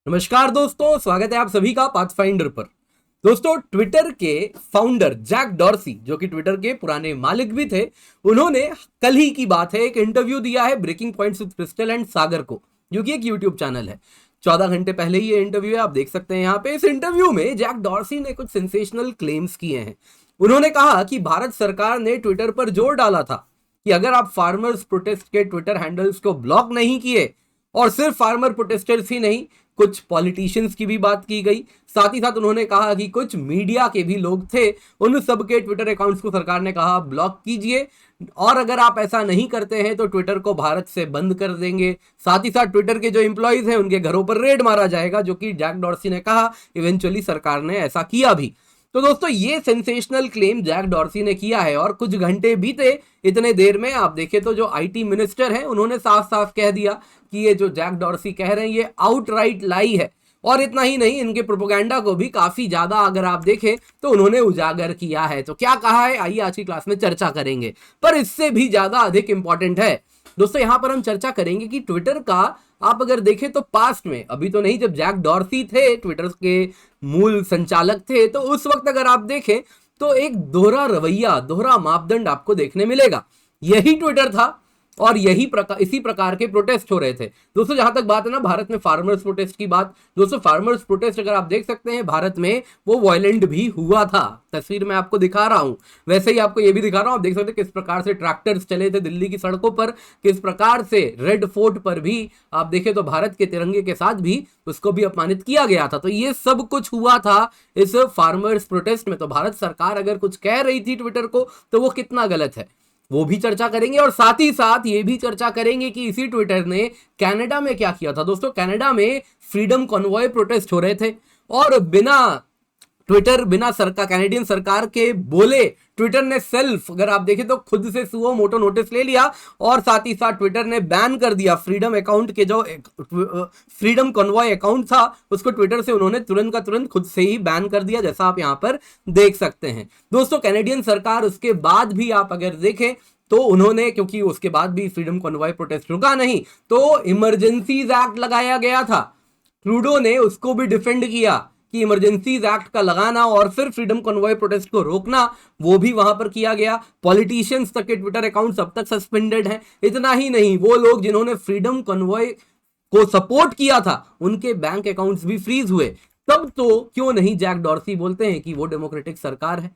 नमस्कार दोस्तों, स्वागत है आप सभी का पाथफाइंडर पर। दोस्तों, ट्विटर के फाउंडर जैक डॉर्सी, जो कि ट्विटर के पुराने मालिक भी थे, उन्होंने कल ही की बात है एक इंटरव्यू दिया है Breaking Points with Krystal and Saagar को, जो कि एक यूट्यूब चैनल है। 14 घंटे पहले ही ये इंटरव्यू है, आप देख सकते हैं यहाँ पे। इस इंटरव्यू में जैक डॉर्सी ने कुछ सेंसेशनल क्लेम्स किए हैं। उन्होंने कहा कि भारत सरकार ने ट्विटर पर जोर डाला था कि अगर आप फार्मर्स प्रोटेस्ट के ट्विटर हैंडल्स को ब्लॉक नहीं किए, और सिर्फ फार्मर प्रोटेस्टर्स ही नहीं, कुछ पॉलिटिशियंस की भी बात की गई। साथ ही साथ उन्होंने कहा कि कुछ मीडिया के भी लोग थे, उन सबके ट्विटर अकाउंट्स को सरकार ने कहा ब्लॉक कीजिए, और अगर आप ऐसा नहीं करते हैं तो ट्विटर को भारत से बंद कर देंगे। साथ ही साथ ट्विटर के जो एम्प्लॉइज हैं उनके घरों पर रेड मारा जाएगा, जो कि जैक डॉर्सी ने कहा। इवेंचुअली सरकार ने ऐसा किया भी। तो दोस्तों, ये सेंसेशनल क्लेम जैक डॉर्सी ने किया है, और कुछ घंटे बीते, इतने देर में आप देखें तो जो आईटी मिनिस्टर हैं उन्होंने साफ साफ कह दिया कि ये जो जैक डॉर्सी कह रहे हैं ये आउटराइट लाई है। और इतना ही नहीं, इनके प्रोपेगेंडा को भी काफी ज्यादा अगर आप देखें तो उन्होंने उजागर किया है। तो क्या कहा है, आइए आज की क्लास में चर्चा करेंगे। पर इससे भी ज्यादा अधिक इंपॉर्टेंट है दोस्तों, यहां पर हम चर्चा करेंगे कि ट्विटर का आप अगर देखें तो पास्ट में, अभी तो नहीं, जब जैक डॉर्सी थे ट्विटर के मूल संचालक थे, तो उस वक्त अगर आप देखें तो एक दोहरा रवैया, दोहरा मापदंड आपको देखने मिलेगा। यही ट्विटर था और इसी प्रकार के प्रोटेस्ट हो रहे थे। दोस्तों, जहां तक बात है ना भारत में फार्मर्स प्रोटेस्ट की बात, दोस्तों फार्मर्स प्रोटेस्ट अगर आप देख सकते हैं भारत में, वो वायलेंट भी हुआ था। तस्वीर में आपको दिखा रहा हूं, वैसे ही आपको ये भी दिखा रहा हूं। आप देख सकते हैं किस प्रकार से ट्रैक्टर्स चले थे दिल्ली की सड़कों पर, किस प्रकार से रेड फोर्ट पर भी आप देखें तो भारत के तिरंगे के साथ भी उसको भी अपमानित किया गया था। तो ये सब कुछ हुआ था इस फार्मर्स प्रोटेस्ट में। तो भारत सरकार अगर कुछ कह रही थी ट्विटर को, तो वो कितना गलत है वो भी चर्चा करेंगे। और साथ ही साथ ये भी चर्चा करेंगे कि इसी ट्विटर ने कनाडा में क्या किया था। दोस्तों, कनाडा में फ्रीडम कॉन्वॉय प्रोटेस्ट हो रहे थे, और बिना सरकार, कैनेडियन सरकार के बोले ट्विटर ने सेल्फ, अगर आप देखें तो खुद से सुओ मोटो नोटिस ले लिया, और साथ ही साथ ट्विटर ने बैन कर दिया फ्रीडम अकाउंट के, जो फ्रीडम कॉन्वॉय अकाउंट था उसको ट्विटर से उन्होंने तुरंत का तुरंत खुद से ही बैन कर दिया, जैसा आप यहां पर देख सकते हैं। दोस्तों, कैनेडियन सरकार उसके बाद भी आप अगर देखें तो उन्होंने, क्योंकि उसके बाद भी फ्रीडम कॉन्वॉय प्रोटेस्ट रुका नहीं, तो इमरजेंसीज एक्ट लगाया गया था। ट्रूडो ने उसको भी डिफेंड किया कि इमरजेंसीज एक्ट का लगाना और फिर फ्रीडम कॉन्वॉय प्रोटेस्ट को रोकना, वो भी वहां पर किया गया। पॉलिटिशियंस तक के ट्विटर अकाउंट्स अब तक सस्पेंडेड हैं। इतना ही नहीं, वो लोग जिन्होंने फ्रीडम कॉन्वॉय को सपोर्ट किया था उनके बैंक अकाउंट्स भी फ्रीज हुए। तब तो क्यों नहीं जैक डॉर्सी बोलते हैं कि वो डेमोक्रेटिक सरकार है।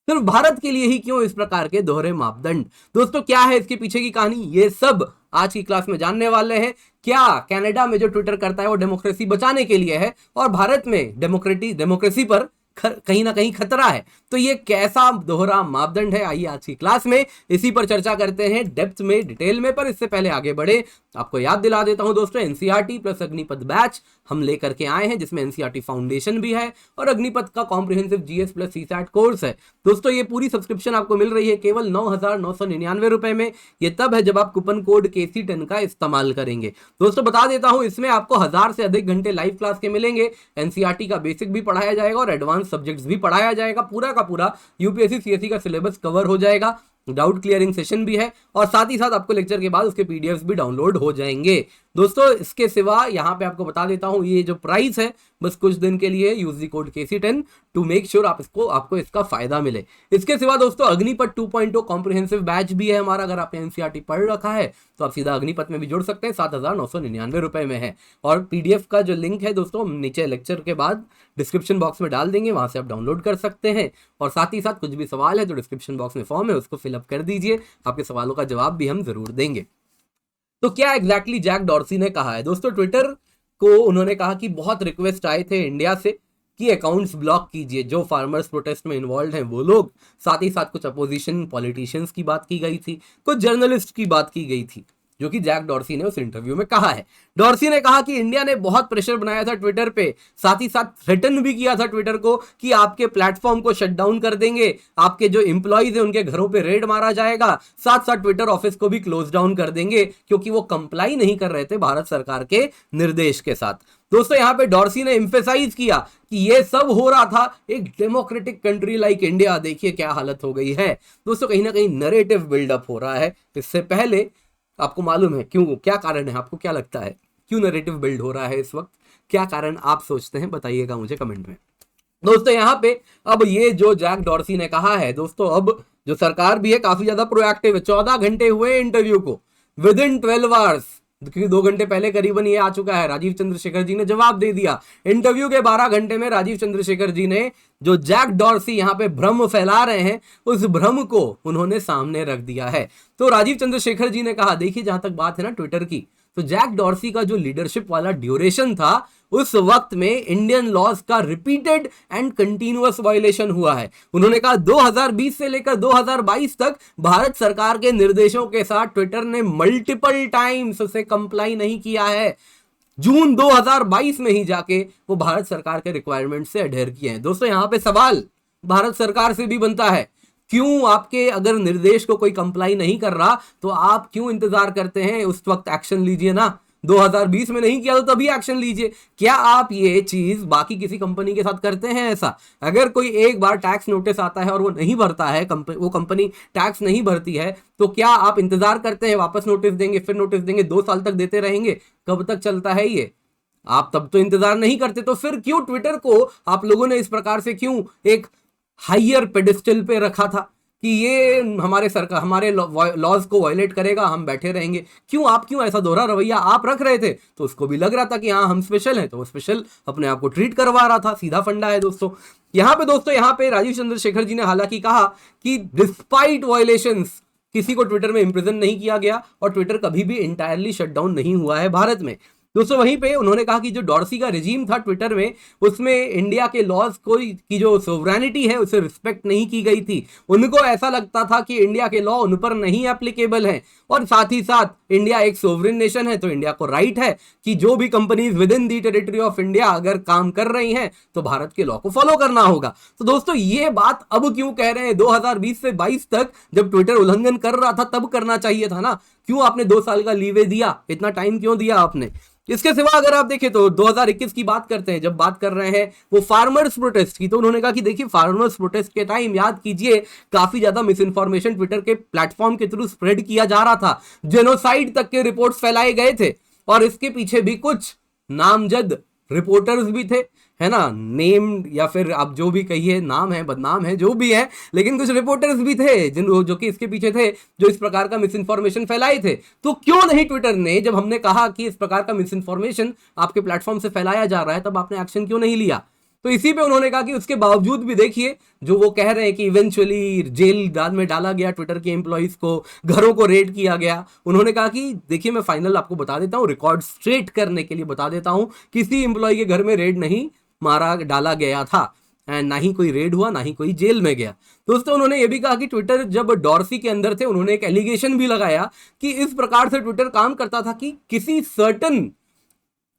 सिर्फ भारत के लिए ही क्यों इस प्रकार के दोहरे मापदंड। दोस्तों, क्या है इसके पीछे की कहानी, ये सब आज की क्लास में जानने वाले हैं। क्या कनाडा में जो ट्विटर करता है वो डेमोक्रेसी बचाने के लिए है, और भारत में डेमोक्रेसी पर कहीं ना कहीं खतरा है। तो ये कैसा दोहरा मापदंड है, आइए आज की क्लास में इसी पर चर्चा करते हैं डेप्थ में, डिटेल में। पर इससे पहले आगे बढ़े, आपको याद दिला देता हूं दोस्तों, एनसीईआरटी प्लस अग्निपथ बैच हम लेकर के आए हैं, जिसमें एनसीईआरटी फाउंडेशन भी है और अग्निपथ का comprehensive GS plus CSAT course है। दोस्तों, ये पूरी सब्सक्रिप्शन आपको मिल रही है केवल 9,999 रुपए में। ये तब है जब आप कूपन कोड KC10 का इस्तेमाल करेंगे। दोस्तों, बता देता हूं, इसमें आपको 1000 से अधिक घंटे लाइव क्लास के मिलेंगे। एनसीईआरटी का बेसिक भी पढ़ाया जाएगा और एडवांस सब्जेक्ट्स भी पढ़ाया जाएगा। पूरा का पूरा यूपीएससी सीएससी का सिलेबस कवर हो जाएगा। डाउट क्लियरिंग सेशन भी है, और साथ ही साथ आपको लेक्चर के बाद उसके पीडीएफ्स भी डाउनलोड हो जाएंगे। दोस्तों, इसके सिवा यहाँ पे आपको बता देता हूँ, ये जो प्राइस है बस कुछ दिन के लिए, use the code KC10 to make sure आपको इसका फायदा मिले। इसके सिवा दोस्तों, अग्निपथ 2.0 कॉम्प्रिहेंसिव बैच भी है हमारा। अगर आपने एनसीईआरटी पढ़ रखा है तो आप सीधा अग्निपथ में भी जुड़ सकते हैं, 7,999 रुपए में है। और पीडीएफ का जो लिंक है दोस्तों, नीचे लेक्चर के बाद डिस्क्रिप्शन बॉक्स में डाल देंगे, वहां से आप डाउनलोड कर सकते हैं। और साथ ही साथ कुछ भी सवाल है तो डिस्क्रिप्शन बॉक्स में फॉर्म है, उसको फिलअप कर दीजिए, आपके सवालों का जवाब भी हम जरूर देंगे। तो क्या एग्जैक्टली जैक डॉर्सी ने कहा है। दोस्तों, ट्विटर को उन्होंने कहा कि बहुत रिक्वेस्ट आए थे इंडिया से कि अकाउंट्स ब्लॉक कीजिए जो फार्मर्स प्रोटेस्ट में इन्वॉल्व हैं वो लोग। साथ ही साथ कुछ अपोजिशन पॉलिटिशियंस की बात की गई थी, कुछ जर्नलिस्ट की बात की गई थी, जो कि जैक डॉर्सी ने उस इंटरव्यू में कहा है। डॉर्सी ने कहा कि इंडिया ने बहुत प्रेशर बनाया था ट्विटर पे, साथ ही साथ थ्रेटन भी किया था ट्विटर को कि आपके प्लेटफॉर्म को शट डाउन कर देंगे, आपके जो एम्प्लॉइज हैं उनके घरों पे रेड मारा जाएगा, साथ साथ ट्विटर ऑफिस को भी क्लोज डाउन कर देंगे, क्योंकि वो कंप्लाई नहीं कर रहे थे भारत सरकार के निर्देश के साथ। दोस्तों, यहां पे डॉर्सी ने एम्फेसाइज किया कि ये सब हो रहा था एक डेमोक्रेटिक कंट्री लाइक इंडिया, देखिए क्या हालत हो गई है। दोस्तों, कहीं ना कहीं नरेटिव बिल्डअप हो रहा है। इससे पहले आपको मालूम है क्यों, क्या कारण है, आपको क्या लगता है क्यों नैरेटिव बिल्ड हो रहा है इस वक्त? क्या कारण आप सोचते हैं, बताइएगा मुझे कमेंट में। दोस्तों यहाँ पे अब ये जो जैक डॉर्सी ने कहा है दोस्तों, अब जो सरकार भी है काफी ज्यादा प्रोएक्टिव है। 14 घंटे हुए इंटरव्यू को, विद इन 12 आवर्स, क्योंकि 2 घंटे पहले करीबन ये आ चुका है, राजीव चंद्रशेखर जी ने जवाब दे दिया। इंटरव्यू के 12 घंटे में राजीव चंद्रशेखर जी ने जो जैक डॉर्सी यहाँ पे भ्रम फैला रहे हैं, उस भ्रम को उन्होंने सामने रख दिया है। तो राजीव चंद्रशेखर जी ने कहा, देखिए जहां तक बात है ना ट्विटर की, तो जैक डॉर्सी का जो लीडरशिप वाला ड्यूरेशन था, उस वक्त में इंडियन लॉज का रिपीटेड एंड कंटिन्यूअस वायलेशन हुआ है। उन्होंने कहा 2020 से लेकर 2022 तक भारत सरकार के निर्देशों के साथ ट्विटर ने मल्टीपल टाइम्स उसे कंप्लाई नहीं किया है। जून 2022 में ही जाके वो भारत सरकार के रिक्वायरमेंट से अडेयर किए हैं। दोस्तों यहाँ पे सवाल भारत सरकार से भी बनता है, क्यों आपके अगर निर्देश को कोई कंप्लाई नहीं कर रहा तो आप क्यों इंतजार करते हैं, उस वक्त एक्शन लीजिए ना। 2020 में नहीं किया तो तभी एक्शन लीजिए। क्या आप ये चीज बाकी किसी कंपनी के साथ करते हैं ऐसा? अगर कोई एक बार टैक्स नोटिस आता है और वो नहीं भरता है, वो कंपनी टैक्स नहीं भरती है, तो क्या आप इंतजार करते हैं वापस नोटिस देंगे, फिर नोटिस देंगे, 2 साल तक देते रहेंगे? कब तक चलता है ये? आप तब तो इंतजार नहीं करते, तो फिर क्यों ट्विटर को आप लोगों ने इस प्रकार से क्यों एक हाइयर पेडिस्टल पे रखा था कि ये हमारे सरकार हमारे लॉज को वायलेट करेगा, हम बैठे रहेंगे? क्यों ऐसा दोहरा रवैया आप रख रहे थे? तो उसको भी लग रहा था कि हाँ हम स्पेशल हैं, तो वो स्पेशल अपने आप को ट्रीट करवा रहा था। सीधा फंडा है दोस्तों। यहाँ पे राजीव चंद्रशेखर जी ने हालांकि कहा कि डिस्पाइट वायलेशंस किसी को ट्विटर में इंप्रिजन नहीं किया गया और ट्विटर कभी भी इंटायरली शटडाउन नहीं हुआ है भारत में। दोस्तों वहीं पे उन्होंने कहा कि जो डॉर्सी का रिजीम था ट्विटर में, उसमें इंडिया के लॉज की जो सोवरेनिटी है उसे रिस्पेक्ट नहीं की गई थी। उनको ऐसा लगता था कि इंडिया के लॉ उन पर नहीं एप्लीकेबल है, और साथ ही साथ इंडिया एक सोवरेन नेशन है, तो इंडिया को राइट है कि जो भी companies with in the territory of India अगर काम कर रही हैं तो भारत के लॉ को फॉलो करना होगा। तो दोस्तों ये बात अब क्यों कह रहे हैं? 2020 से 22 तक जब ट्विटर उल्लंघन कर रहा था तब करना चाहिए था ना। क्यों आपने 2 साल का लीवे दिया? इतना टाइम क्यों दिया आपने? इसके सिवा अगर आप देखें तो 2021 की बात करते हैं, जब बात कर रहे हैं वो फार्मर्स प्रोटेस्ट की, तो उन्होंने कहा कि देखिए फार्मर्स प्रोटेस्ट के टाइम याद कीजिए काफी ज्यादा मिस इन्फॉर्मेशन ट्विटर के प्लेटफॉर्म के थ्रू स्प्रेड किया जा रहा था, जेनोसाइड तक के रिपोर्ट्स फैलाए गए थे, और इसके पीछे भी कुछ नामजद रिपोर्टर्स भी थे, है ना, नेम या फिर आप जो भी कहिए, नाम है बदनाम है जो भी है, लेकिन कुछ रिपोर्टर्स भी थे जो कि इसके पीछे थे, जो इस प्रकार का मिस इन्फॉर्मेशन फैलाए थे। तो क्यों नहीं ट्विटर ने, जब हमने कहा कि इस प्रकार का मिस इन्फॉर्मेशन आपके प्लेटफॉर्म से फैलाया जा रहा है, तब आपने एक्शन क्यों नहीं लिया? तो इसी पे उन्होंने कहा कि उसके बावजूद भी देखिए जो वो कह रहे हैं कि इवेंचुअली जेल में डाला गया ट्विटर के एम्प्लॉइज को, घरों को रेड किया गया। उन्होंने कहा कि देखिए मैं फाइनल आपको बता देता हूँ, रिकॉर्ड स्ट्रेट करने के लिए बता देता हूँ, किसी एम्प्लॉय के घर में रेड नहीं डाला गया था, एंड ना ही कोई रेड हुआ, ना ही कोई जेल में गया। दोस्तों उन्होंने ये भी कहा कि ट्विटर जब डॉर्सी के अंदर थे, उन्होंने एक एलिगेशन भी लगाया कि इस प्रकार से ट्विटर काम करता था कि किसी सर्टन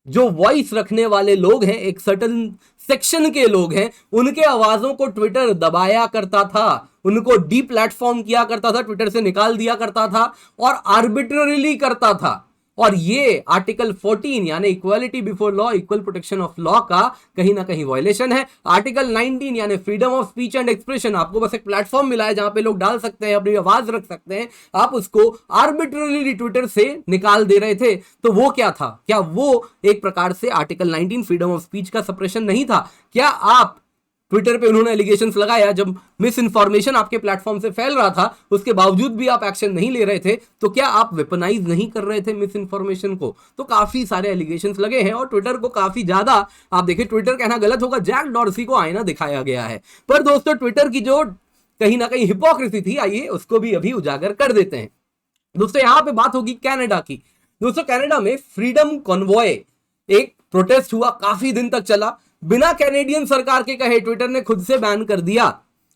जो वॉइस रखने वाले लोग हैं, एक सर्टन सेक्शन के लोग हैं, उनके आवाजों को ट्विटर दबाया करता था, उनको डी प्लेटफॉर्म किया करता था, ट्विटर से निकाल दिया करता था और आर्बिट्ररीली करता था। और ये आर्टिकल 14 यानी equality before law, equal protection of law का कहीं ना कहीं वायलेशन है। आर्टिकल 19 यानी freedom of speech and expression, आपको बस एक प्लेटफॉर्म मिला है जहां पे लोग डाल सकते हैं, अपनी आवाज रख सकते हैं, आप उसको आर्बिट्ररीली ट्विटर से निकाल दे रहे थे। तो वो क्या था? क्या वो एक प्रकार से आर्टिकल 19 फ्रीडम ऑफ स्पीच का सप्रेशन नहीं था? क्या आप ट्विटर पे उन्होंने एलिगेशंस लगाया, जब मिस इन्फॉर्मेशन आपके प्लेटफॉर्म से फैल रहा था, उसके बावजूद भी आप एक्शन नहीं ले रहे थे, तो क्या आप वेपनाइज नहीं कर रहे थे मिस इन्फॉर्मेशन को? तो काफी सारे एलिगेशंस लगे हैं और ट्विटर को काफी ज्यादा, आप देखिए ट्विटर कहना गलत होगा, जैक डॉर्सी को आईना दिखाया गया है। पर दोस्तों ट्विटर की जो कहीं ना कहीं हिपोक्रेसी थी, आइए उसको भी अभी उजागर कर देते हैं। दोस्तों यहां पे बात होगी कनाडा की। दोस्तों कनाडा में फ्रीडम कॉन्वॉय एक प्रोटेस्ट हुआ, काफी दिन तक चला, बिना कैनेडियन सरकार के कहे ट्विटर ने खुद से बैन कर दिया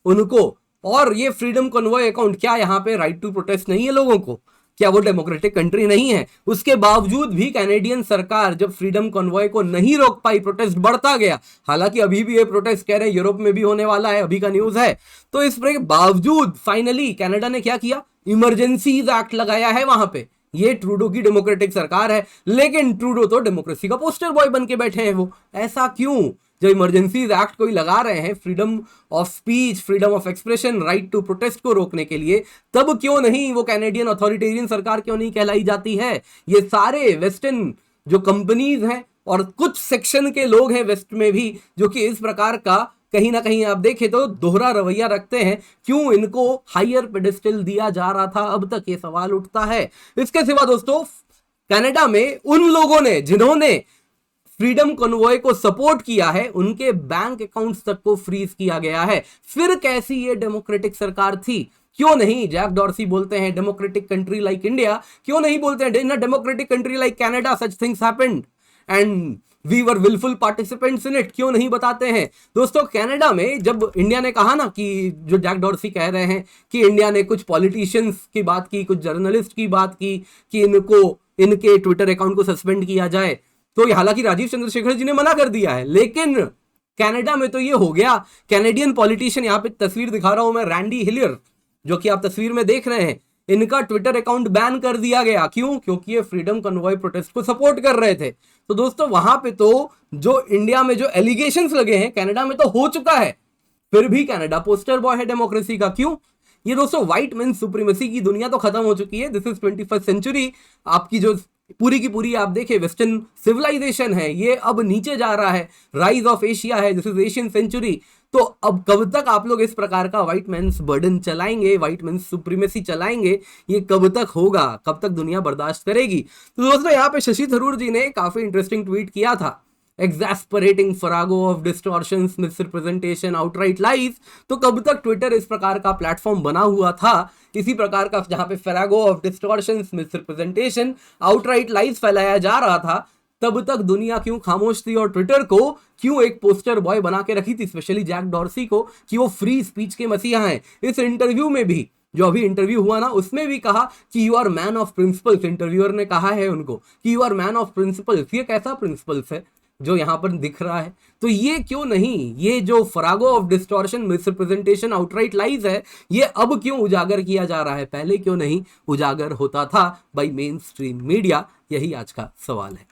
उनको। और ये फ्रीडम कॉन्वॉय अकाउंट, क्या यहाँ पे राइट टू प्रोटेस्ट नहीं है लोगों को? क्या वो डेमोक्रेटिक कंट्री नहीं है? उसके बावजूद भी कैनेडियन सरकार जब फ्रीडम कॉन्वॉय को नहीं रोक पाई, प्रोटेस्ट बढ़ता गया। हालांकि अभी भी ये प्रोटेस्ट कह रहे हैं यूरोप में भी होने वाला है, अभी का न्यूज है। तो इस बावजूद फाइनली कनाडा ने क्या किया? इमरजेंसीज एक्ट लगाया है वहां पे। ये ट्रूडो की डेमोक्रेटिक सरकार है, लेकिन ट्रूडो तो डेमोक्रेसी का पोस्टर बॉय बन के बैठे हैं। वो ऐसा क्यों? जब इमरजेंसीज एक्ट कोई लगा रहे हैं freedom of speech, freedom of expression, right to protest को रोकने के लिए, तब क्यों नहीं वो कैनेडियन अथॉरिटेरियन सरकार क्यों नहीं कहलाई जाती है? ये सारे वेस्टर्न जो कंपनीज हैं और कुछ सेक्शन के लोग हैं वेस्ट में भी जो कि इस प्रकार का कहीं ना कहीं आप देखें तो दोहरा रवैया रखते हैं। क्यों इनको हायर पेडेस्टल दिया जा रहा था, अब तक ये सवाल उठता है। इसके सिवा दोस्तों कनाडा में उन लोगों ने जिन्होंने फ्रीडम कॉन्वॉय को सपोर्ट किया है उनके बैंक अकाउंट्स तक को फ्रीज किया गया है। फिर कैसी ये डेमोक्रेटिक सरकार थी? क्यों नहीं जैक डॉर्सी बोलते हैं डेमोक्रेटिक कंट्री लाइक इंडिया, क्यों नहीं बोलते हैं in a democratic country like Canada such things happened and we were willful participants in it, क्यों नहीं बताते हैं? दोस्तों कनाडा में जब इंडिया ने कहा ना कि जो जैक डॉर्सी कह रहे हैं कि इंडिया ने कुछ पॉलिटिशियंस की बात की, कुछ जर्नलिस्ट की बात की कि इनके ट्विटर अकाउंट को सस्पेंड किया जाए, तो हालांकि राजीव चंद्रशेखर जी ने मना कर दिया है, लेकिन कनाडा में तो ये हो गया। कैनेडियन पॉलिटिशियन, यहां पे तस्वीर दिखा रहा हूं मैं, रैंडी हिलियर जो कि आप तस्वीर में देख रहे हैं, इनका ट्विटर अकाउंट बैन कर दिया गया। क्यों? क्योंकि ये फ्रीडम कन्वॉय प्रोटेस्ट को सपोर्ट कर रहे थे। तो दोस्तों वहां पे तो जो इंडिया में जो एलिगेशंस लगे हैं कनाडा में तो हो चुका है, फिर भी कनाडा पोस्टर बॉय है डेमोक्रेसी का। क्यों? ये दोस्तों व्हाइट मैन सुप्रीमेसी की दुनिया तो खत्म हो चुकी है। This is 21st century. आपकी जो पूरी की पूरी आप देखें वेस्टर्न सिविलाइजेशन है ये अब नीचे जा रहा है, राइज ऑफ एशिया है, दिस इज एशियन सेंचुरी। तो अब कब तक आप लोग इस प्रकार का व्हाइट मैन्स बर्डन चलाएंगे, व्हाइट मैन सुप्रीमेसी चलाएंगे? ये कब तक होगा? कब तक दुनिया बर्दाश्त करेगी? तो दोस्तों यहाँ पे शशि थरूर जी ने काफी इंटरेस्टिंग ट्वीट किया था, exasperating farrago of distortions, misrepresentation, outright lies। तो कब तक ट्विटर इस प्रकार का प्लेटफॉर्म बना हुआ था, इसी प्रकार का जहां पे farrago of distortions, misrepresentation, outright lies फैलाया जा रहा था, तब तक दुनिया क्यों खामोश थी और ट्विटर को क्यों एक पोस्टर बॉय बना के रखी थी, स्पेशली जैक डॉर्सी को, कि वो फ्री स्पीच के मसीहा हैं। इस इंटरव्यू में भी जो अभी इंटरव्यू हुआ ना उसमें भी कहा कि you are man of principles. Interviewer ने कहा है उनको कि you are man of principles. ये कैसा प्रिंसिपल्स है जो यहां पर दिख रहा है? तो ये क्यों नहीं, ये जो farrago of distortion, misrepresentation, outright lies है, ये अब क्यों उजागर किया जा रहा है? पहले क्यों नहीं उजागर होता था बाय मेन स्ट्रीम मीडिया? यही आज का सवाल है।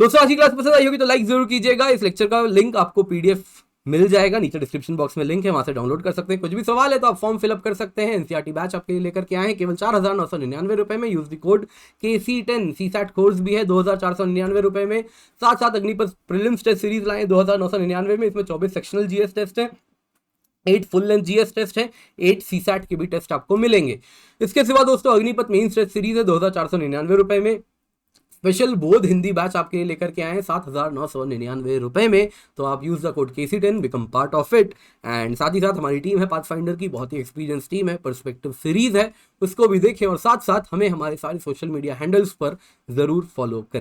दोस्तों आज की क्लास पसंद आई होगी तो लाइक जरूर कीजिएगा। इस लेक्चर का लिंक आपको पीडीएफ मिल जाएगा, नीचे डिस्क्रिप्शन बॉक्स में लिंक है, वहां से डाउनलोड कर सकते हैं। कुछ भी सवाल है तो आप फॉर्म फिलअप कर सकते हैं। एनसीईआरटी बैच आपके लिए लेकर के आए हैं केवल 4,999 रुपए में। Use the code KC10। CSAT course भी है 2,499 रुपए में। साथ साथ अग्निपथ प्रीलिम्स टेस्ट सीरीज लाए 2,999 में। इसमें 24 सेक्शनल जीएस टेस्ट है, 8 फुल लेंथ जीएस टेस्ट है, 8 सीसैट के भी टेस्ट आपको मिलेंगे। इसके सिवा दोस्तों अग्निपथ मेंस टेस्ट सीरीज है 2,499 रुपए में। स्पेशल बोध हिंदी बैच आपके लिए लेकर के आए हैं 7,999 रुपए में। तो आप use the code KC10, become part of it. And साथ ही साथ हमारी टीम है पाथफाइंडर की, बहुत ही एक्सपीरियंस टीम है, पर्सपेक्टिव सीरीज है, उसको भी देखें और साथ साथ हमें हमारे सारे सोशल मीडिया हैंडल्स पर जरूर फॉलो करें।